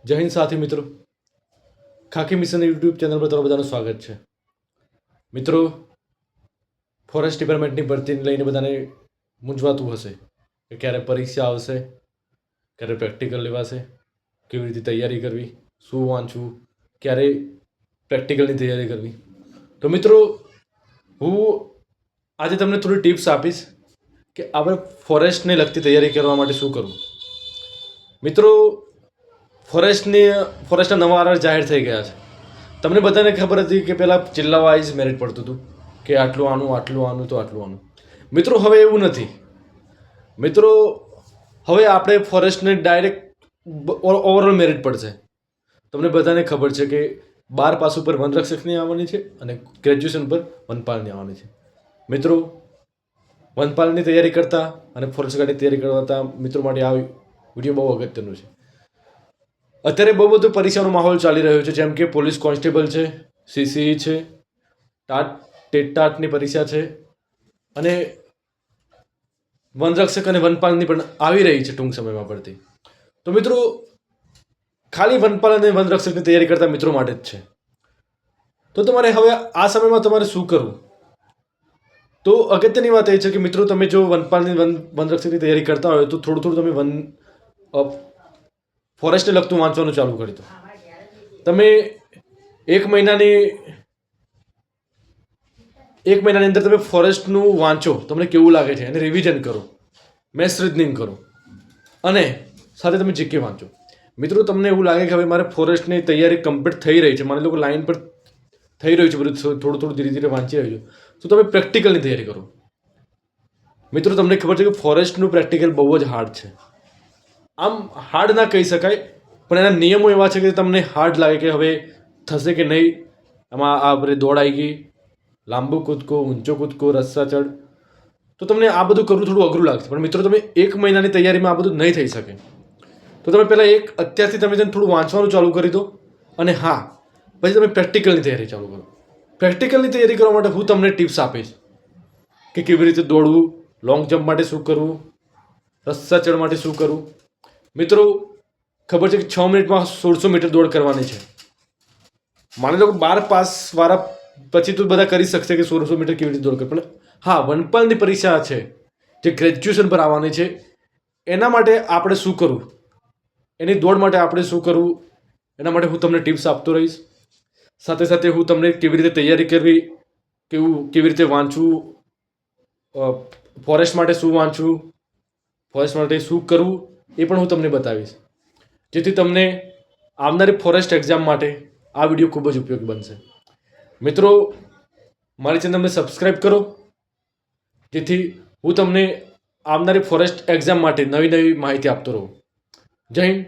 જય હિન્દ સાથી મિત્રો, ખાકી મિશન યુટ્યુબ ચેનલ પર તમારું બધાનું સ્વાગત છે. મિત્રો, ફોરેસ્ટ ડિપાર્ટમેન્ટની ભરતીને લઈને બધાને મૂંઝવાતું હશે કે ક્યારે પરીક્ષા આવશે, ક્યારે પ્રેક્ટિકલ લેવાશે, કેવી રીતે તૈયારી કરવી, શું વાંચવું, ક્યારે પ્રેક્ટિકલની તૈયારી કરવી. તો મિત્રો, હું આજે તમને થોડી ટિપ્સ આપીશ કે આપણે ફોરેસ્ટને લગતી તૈયારી કરવા માટે શું કરવું. મિત્રો, ફોરેસ્ટના નવા આર જાહેર થઈ ગયા છે. તમને બધાને ખબર હતી કે પહેલાં જિલ્લા વાઇઝ મેરિટ પડતું હતું કે આટલું આનું આટલું આનું તો આટલું આનું. મિત્રો, હવે એવું નથી. મિત્રો, હવે આપણે ફોરેસ્ટને ડાયરેક્ટ ઓવરઓલ મેરિટ પડશે. તમને બધાને ખબર છે કે 12 પાસ ઉપર વનરક્ષકની આવવાની છે અને ગ્રેજ્યુએશન પર વનપાલની આવવાની છે. મિત્રો, વનપાલની તૈયારી કરતા અને ફોરેસ્ટ ગાર્ડની તૈયારી કરતા મિત્રો માટે આ વિડીયો બહુ અગત્યનું છે. અત્યારે બહુ બધું પરીક્ષાનો માહોલ ચાલી રહ્યો છે, જેમ કે પોલીસ કોન્સ્ટેબલ છે, CCE છે, ટેટની પરીક્ષા છે અને વનરક્ષક અને વનપાલની પણ આવી રહી છે ટૂંક સમયમાં પડતી. તો મિત્રો, ખાલી વનપાલ અને વનરક્ષકની તૈયારી કરતા મિત્રો માટે જ છે. તો તમારે હવે આ સમયમાં તમારે શું કરવું? તો અગત્યની વાત એ છે કે મિત્રો, તમે જો વનપાલની વનરક્ષકની તૈયારી કરતા હોય તો થોડું થોડું તમે ફોરેસ્ટને લગતું વાંચવાનું ચાલુ કરી દો. તમે એક મહિનાની અંદર તમે ફોરેસ્ટનું વાંચો, તમને કેવું લાગે છે અને રિવિઝન કરો, મેથ્સ રીઝનિંગ કરો અને સાથે તમે જીકે વાંચો. મિત્રો, તમને એવું લાગે કે હવે મારે ફોરેસ્ટની તૈયારી કમ્પ્લીટ થઈ રહી છે, મારે લોકો લાઈન પર થઈ રહ્યું છે, બધું થોડું થોડું ધીરે ધીરે વાંચી રહ્યું છે, તો તમે પ્રેક્ટિકલની તૈયારી કરો. મિત્રો, તમને ખબર છે કે ફોરેસ્ટનું પ્રેક્ટિકલ બહુ જ હાર્ડ છે. આમ હાર્ડ ના કહી શકાય, પણ એના નિયમો એવા છે કે તમને હાર્ડ લાગે કે હવે થશે કે નહીં. આમાં આપણે દોડ આવી ગઈ, લાંબુ કૂદકો, ઊંચો કૂદકો, રસ્સા ચડ, તો તમને આ બધું કરવું થોડું અઘરું લાગશે. પણ મિત્રો, તમે એક મહિનાની તૈયારીમાં આ બધું નહીં થઈ શકે. તો તમે પહેલાં અત્યારથી તમે થોડું વાંચવાનું ચાલુ કરી દો અને હા, પછી તમે પ્રેક્ટિકલની તૈયારી ચાલુ કરો. પ્રેક્ટિકલની તૈયારી કરવા માટે હું તમને ટિપ્સ આપીશ કે કેવી રીતે દોડવું, લોંગ જમ્પ માટે શું કરવું, રસ્સા ચડ માટે શું કરવું. મિત્રો, ખબર છે કે 6 મિનિટમાં 1600 મીટર દોડ કરવાની છે. માની લો કે 12 પાસ વાળા પછી તો બધા કરી શકશે કે 1600 મીટર કેવી રીતે દોડ કરે. પણ હા, વનપાલની પરીક્ષા છે જે ગ્રેજ્યુએશન પર આવવાની છે, એના માટે આપણે શું કરવું, એની દોડ માટે આપણે શું કરવું, એના માટે હું તમને ટિપ્સ આપતો રહીશ. સાથે સાથે હું તમને કેવી રીતે તૈયારી કરવી, કેવી રીતે વાંચવું, ફોરેસ્ટ માટે શું વાંચવું, ફોરેસ્ટ માટે શું કરવું, એ પણ હું તમને બતાવીશ, જેથી તમને આવનારી ફોરેસ્ટ એક્ઝામ માટે આ વિડીયો ખૂબ જ ઉપયોગી બનશે. મિત્રો, મારી ચેનલને સબસ્ક્રાઈબ કરો, જેથી હું તમને આવનારી ફોરેસ્ટ એક્ઝામ માટે નવી નવી માહિતી આપતો રહું. જય હિન્દ.